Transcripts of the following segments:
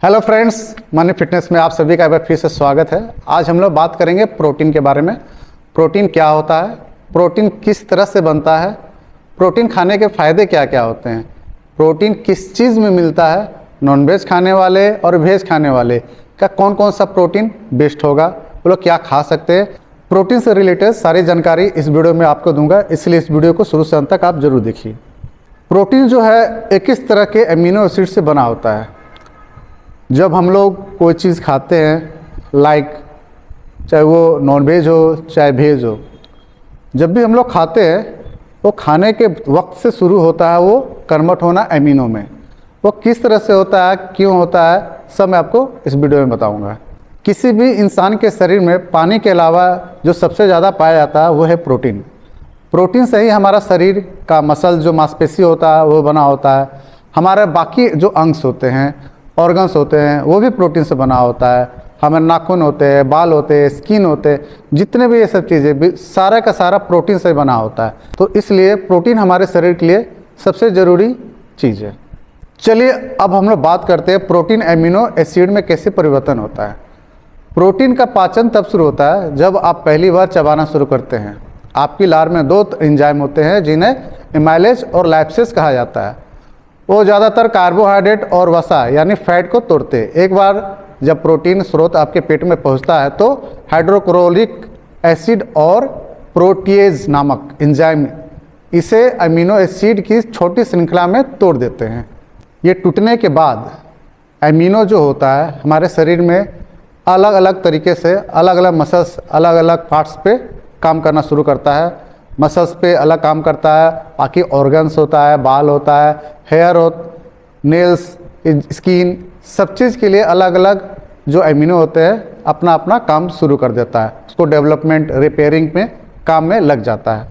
Hello friends, money fitness में आप सभी का एक बार फिर से स्वागत है। आज हम लोग बात करेंगे प्रोटीन के बारे में। प्रोटीन क्या होता है, प्रोटीन किस तरह से बनता है, प्रोटीन खाने के फ़ायदे क्या क्या होते हैं, प्रोटीन किस चीज़ में मिलता है, नॉन वेज खाने वाले और वेज खाने वाले का कौन कौन सा प्रोटीन बेस्ट होगा, वो लोग क्या खा सकते हैं। प्रोटीन से रिलेटेड सारी जानकारी इस वीडियो में आपको दूंगा, इसलिए इस वीडियो को शुरू से अंत तक आप जरूर देखिए। प्रोटीन जो है एक इस तरह के अमीनो एसिड से बना होता है। जब हम लोग कोई चीज़ खाते हैं, लाइक चाहे वो नॉन वेज हो चाहे वेज हो, जब भी हम लोग खाते हैं वो खाने के वक्त से शुरू होता है वो कन्वर्ट होना अमीनो में। वो किस तरह से होता है, क्यों होता है, सब मैं आपको इस वीडियो में बताऊंगा। किसी भी इंसान के शरीर में पानी के अलावा जो सबसे ज़्यादा पाया जाता है वो है प्रोटीन। प्रोटीन से ही हमारा शरीर का मसल जो मांसपेशी होता है वो बना होता है। हमारे बाकी जो अंग्स होते हैं, ऑर्गन्स होते हैं, वो भी प्रोटीन से बना होता है। हमारे नाखून होते हैं, बाल होते हैं, स्किन होते हैं, जितने भी ये सब चीज़ें सारा का सारा प्रोटीन से बना होता है। तो इसलिए प्रोटीन हमारे शरीर के लिए सबसे ज़रूरी चीज़ है। चलिए अब हम लोग बात करते हैं प्रोटीन एमिनो एसिड में कैसे परिवर्तन होता है। प्रोटीन का पाचन तब शुरू होता है जब आप पहली बार चबाना शुरू करते हैं। आपकी लार में दो एंजाइम होते हैं जिन्हें एमाइलेज और लाइपेज कहा जाता है। वो ज़्यादातर कार्बोहाइड्रेट और वसा यानी फैट को तोड़ते हैं। एक बार जब प्रोटीन स्रोत आपके पेट में पहुंचता है तो हाइड्रोक्लोरिक एसिड और प्रोटीएज नामक एंजाइम इसे अमीनो एसिड की छोटी श्रृंखला में तोड़ देते हैं। ये टूटने के बाद अमीनो जो होता है हमारे शरीर में अलग अलग तरीके से अलग अलग मसल्स अलग अलग पार्ट्स पे काम करना शुरू करता है। मसल्स पे अलग काम करता है, बाकी ऑर्गन्स होता है, बाल होता है, हेयर हो, नेल्स, स्किन, सब चीज़ के लिए अलग अलग जो एमिनो होते हैं अपना अपना काम शुरू कर देता है। उसको डेवलपमेंट रिपेयरिंग में काम में लग जाता है।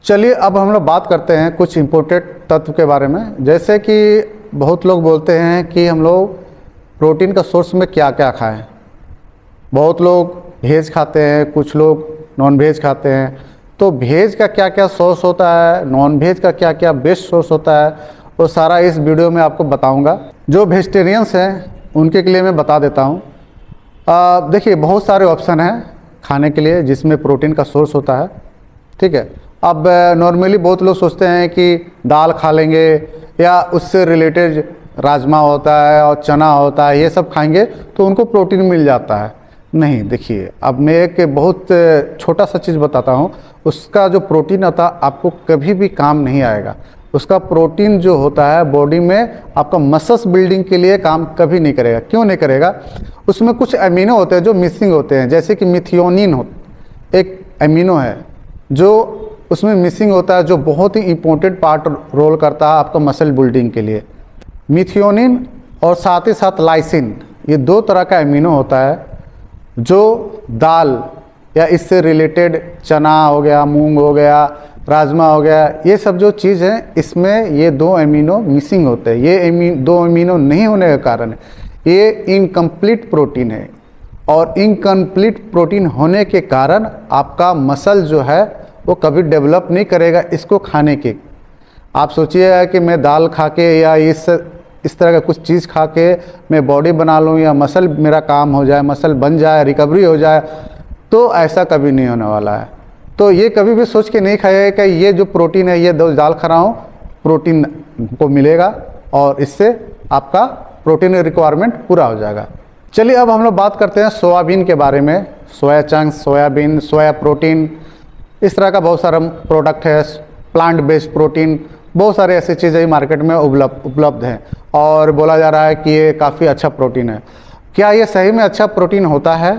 चलिए अब हम लोग बात करते हैं कुछ इम्पोर्टेंट तत्व के बारे में। जैसे कि बहुत लोग बोलते हैं कि हम लोग प्रोटीन का सोर्स में क्या क्या खाएं। बहुत लोग वेज खाते हैं, कुछ लोग नॉन वेज खाते हैं। तो वेज का क्या क्या सोर्स होता है, नॉन वेज का क्या क्या बेस्ट सोर्स होता है, वो सारा इस वीडियो में आपको बताऊंगा। जो वेजिटेरियंस हैं उनके लिए मैं बता देता हूँ। देखिए बहुत सारे ऑप्शन हैं खाने के लिए जिसमें प्रोटीन का सोर्स होता है, ठीक है। अब नॉर्मली बहुत लोग सोचते हैं कि दाल खा लेंगे या उससे रिलेटेड राजमा होता है और चना होता है, ये सब खाएंगे तो उनको प्रोटीन मिल जाता है। नहीं, देखिए अब मैं एक बहुत छोटा सा चीज़ बताता हूँ। उसका जो प्रोटीन होता है आपको कभी भी काम नहीं आएगा। उसका प्रोटीन जो होता है बॉडी में आपका मसल्स बिल्डिंग के लिए काम कभी नहीं करेगा। क्यों नहीं करेगा? उसमें कुछ अमीनो होते हैं जो मिसिंग होते हैं। जैसे कि मिथियोनिन एक अमीनो है जो उसमें मिसिंग होता है, जो बहुत ही इम्पोर्टेंट पार्ट रोल करता है आपका मसल बिल्डिंग के लिए। मिथियोनिन और साथ ही साथ लाइसिन, ये दो तरह का अमीनो होता है जो दाल या इससे रिलेटेड चना हो गया, मूंग हो गया, राजमा हो गया, ये सब जो चीज़ है इसमें ये दो अमीनो मिसिंग होते हैं। ये दो अमीनो नहीं होने के कारण ये इनकम्प्लीट प्रोटीन है। और इनकम्प्लीट प्रोटीन होने के कारण आपका मसल जो है वो कभी डेवलप नहीं करेगा इसको खाने के। आप सोचिएगा कि मैं दाल खा के या इस तरह का कुछ चीज़ खा के मैं बॉडी बना लूँ या मसल मेरा काम हो जाए, मसल बन जाए, रिकवरी हो जाए, तो ऐसा कभी नहीं होने वाला है। तो ये कभी भी सोच के नहीं खाइएगा कि ये जो प्रोटीन है ये दो दाल खा रहा हूँ प्रोटीन को मिलेगा और इससे आपका प्रोटीन रिक्वायरमेंट पूरा हो जाएगा। चलिए अब हम लोग बात करते हैं सोयाबीन के बारे में। Soya chunks, soybean, soya protein, इस तरह का बहुत सारा प्रोडक्ट है। प्लांट बेस्ड प्रोटीन, बहुत सारे ऐसी चीज़ें मार्केट में उपलब्ध हैं और बोला जा रहा है कि ये काफ़ी अच्छा प्रोटीन है। क्या ये सही में अच्छा प्रोटीन होता है?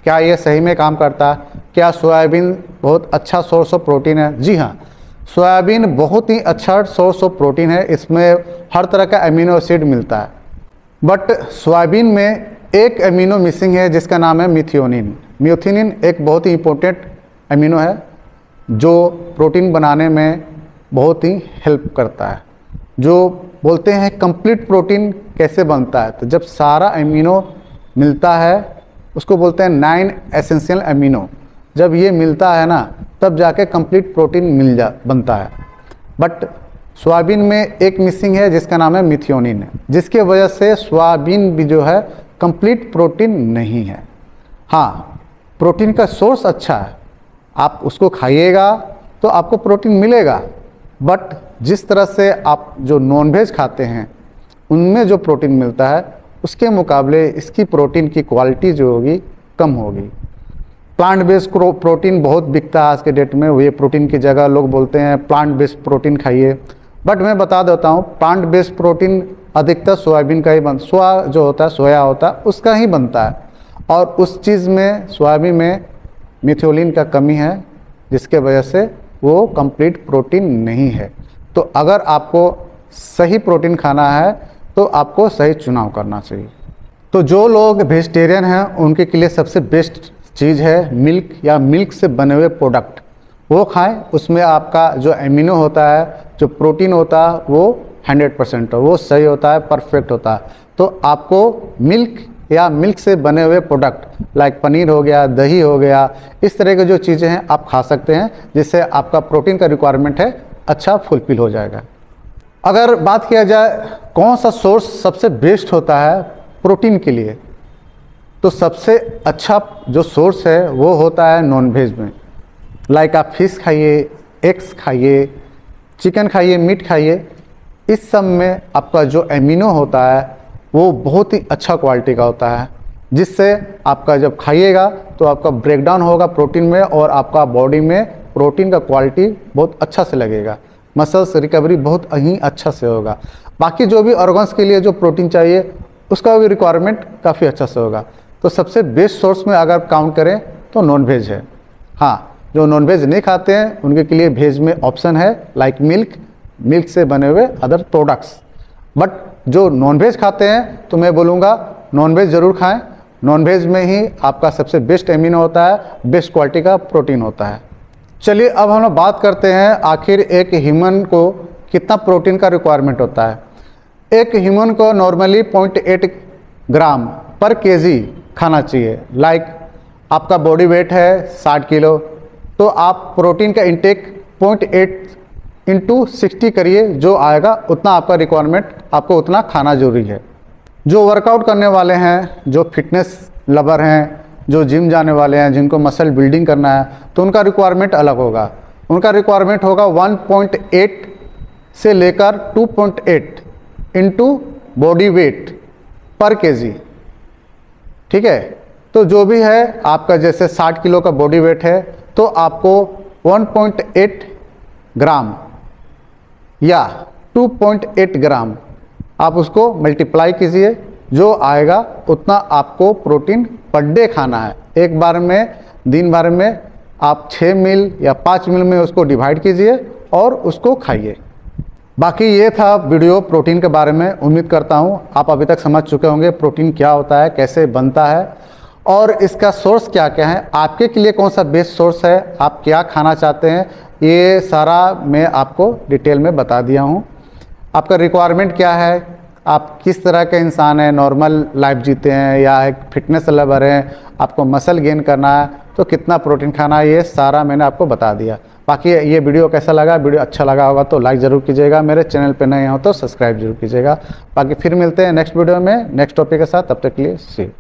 क्या ये सही में काम करता है? क्या सोयाबीन बहुत अच्छा सोर्स ऑफ प्रोटीन है? जी हाँ, सोयाबीन बहुत ही अच्छा सोर्स ऑफ प्रोटीन है। इसमें हर तरह का अमीनो एसिड मिलता है। बट सोयाबीन में एक अमीनो मिसिंग है जिसका नाम है मिथियोनिन। मिथियोनिन एक बहुत ही इम्पोर्टेंट अमीनो है जो प्रोटीन बनाने में बहुत ही हेल्प करता है। जो बोलते हैं कंप्लीट प्रोटीन कैसे बनता है, तो जब सारा अमीनो मिलता है उसको बोलते हैं 9 एसेंशियल अमीनो। जब ये मिलता है ना तब जाके कंप्लीट प्रोटीन बनता है। बट सोयाबीन में एक मिसिंग है जिसका नाम है मिथियोनिन, जिसके वजह से सोयाबीन भी जो है कंप्लीट प्रोटीन नहीं है। हाँ, प्रोटीन का सोर्स अच्छा है, आप उसको खाइएगा तो आपको प्रोटीन मिलेगा, बट जिस तरह से आप जो नॉनवेज खाते हैं उनमें जो प्रोटीन मिलता है उसके मुकाबले इसकी प्रोटीन की क्वालिटी जो होगी कम होगी। प्लांट बेस्ड प्रोटीन बहुत बिकता है आज के डेट में, वे प्रोटीन की जगह लोग बोलते हैं प्लांट बेस्ड प्रोटीन खाइए, बट मैं बता देता हूँ प्लांट बेस्ड प्रोटीन अधिकतर सोयाबीन का ही जो होता है सोया होता है उसका ही बनता है, और उस चीज़ में सोयाबीन में मिथियोनिन का कमी है जिसके वजह से वो कंप्लीट प्रोटीन नहीं है। तो अगर आपको सही प्रोटीन खाना है तो आपको सही चुनाव करना चाहिए। तो जो लोग वेजिटेरियन हैं उनके लिए सबसे बेस्ट चीज़ है मिल्क या मिल्क से बने हुए प्रोडक्ट, वो खाएं। उसमें आपका जो एमिनो होता है, जो प्रोटीन होता है वो 100% वो सही होता है, परफेक्ट होता है। तो आपको मिल्क या मिल्क से बने हुए प्रोडक्ट लाइक पनीर हो गया, दही हो गया, इस तरह के जो चीज़ें हैं आप खा सकते हैं, जिससे आपका प्रोटीन का रिक्वायरमेंट है अच्छा फुलफिल हो जाएगा। अगर बात किया जाए कौन सा सोर्स सबसे बेस्ट होता है प्रोटीन के लिए, तो सबसे अच्छा जो सोर्स है वो होता है नॉनवेज में। लाइक आप फिश खाइए, एग्स खाइए, चिकन खाइए, मीट खाइए, इस सब में आपका जो एमिनो होता है वो बहुत ही अच्छा क्वालिटी का होता है, जिससे आपका जब खाइएगा तो आपका ब्रेकडाउन होगा प्रोटीन में और आपका बॉडी में प्रोटीन का क्वालिटी बहुत अच्छा से लगेगा, मसल्स रिकवरी बहुत ही अच्छा से होगा। बाकी जो भी ऑर्गन्स के लिए जो प्रोटीन चाहिए उसका भी रिक्वायरमेंट काफ़ी अच्छा से होगा। तो सबसे बेस्ट सोर्स में अगर काउंट करें तो नॉनवेज है। हाँ, जो नॉनवेज नहीं खाते हैं उनके लिए वेज में ऑप्शन है लाइक मिल्क से बने हुए अदर प्रोडक्ट्स। बट जो नॉनवेज खाते हैं तो मैं बोलूँगा नॉनवेज ज़रूर खाएं। नॉनवेज में ही आपका सबसे बेस्ट एमिनो होता है, बेस्ट क्वालिटी का प्रोटीन होता है। चलिए अब हम लोग बात करते हैं आखिर एक ह्यूमन को कितना प्रोटीन का रिक्वायरमेंट होता है। एक ह्यूमन को नॉर्मली 0.8 ग्राम पर केजी खाना चाहिए। लाइक आपका बॉडी वेट है 60 किलो, तो आप प्रोटीन का इंटेक 0.8 इंटू 60 करिए, जो आएगा उतना आपका रिक्वायरमेंट, आपको उतना खाना जरूरी है। जो वर्कआउट करने वाले हैं, जो फिटनेस लवर हैं, जो जिम जाने वाले हैं, जिनको मसल बिल्डिंग करना है, तो उनका रिक्वायरमेंट अलग होगा। उनका रिक्वायरमेंट होगा 1.8 से लेकर 2.8 इंटू बॉडी वेट पर केजी। ठीक है, तो जो भी है आपका जैसे 60 किलो का बॉडी वेट है तो आपको 1.8 ग्राम या 2.8 ग्राम आप उसको मल्टीप्लाई कीजिए, जो आएगा उतना आपको प्रोटीन पर डे खाना है। एक बार में, दिन भर में आप 6 मील या 5 मील में उसको डिवाइड कीजिए और उसको खाइए। बाकी ये था वीडियो प्रोटीन के बारे में। उम्मीद करता हूँ आप अभी तक समझ चुके होंगे प्रोटीन क्या होता है, कैसे बनता है और इसका सोर्स क्या क्या है, आपके लिए कौन सा बेस्ट सोर्स है, आप क्या खाना चाहते हैं, ये सारा मैं आपको डिटेल में बता दिया हूँ। आपका रिक्वायरमेंट क्या है, आप किस तरह के इंसान हैं, नॉर्मल लाइफ जीते हैं या एक फिटनेस लवर हैं, आपको मसल गेन करना है तो कितना प्रोटीन खाना है, ये सारा मैंने आपको बता दिया। बाकी ये वीडियो कैसा लगा, वीडियो अच्छा लगा होगा तो लाइक ज़रूर कीजिएगा, मेरे चैनल पे नए हो तो सब्सक्राइब जरूर कीजिएगा। बाकी फिर मिलते हैं नेक्स्ट वीडियो में नेक्स्ट टॉपिक के साथ, तब तक के लिए सी।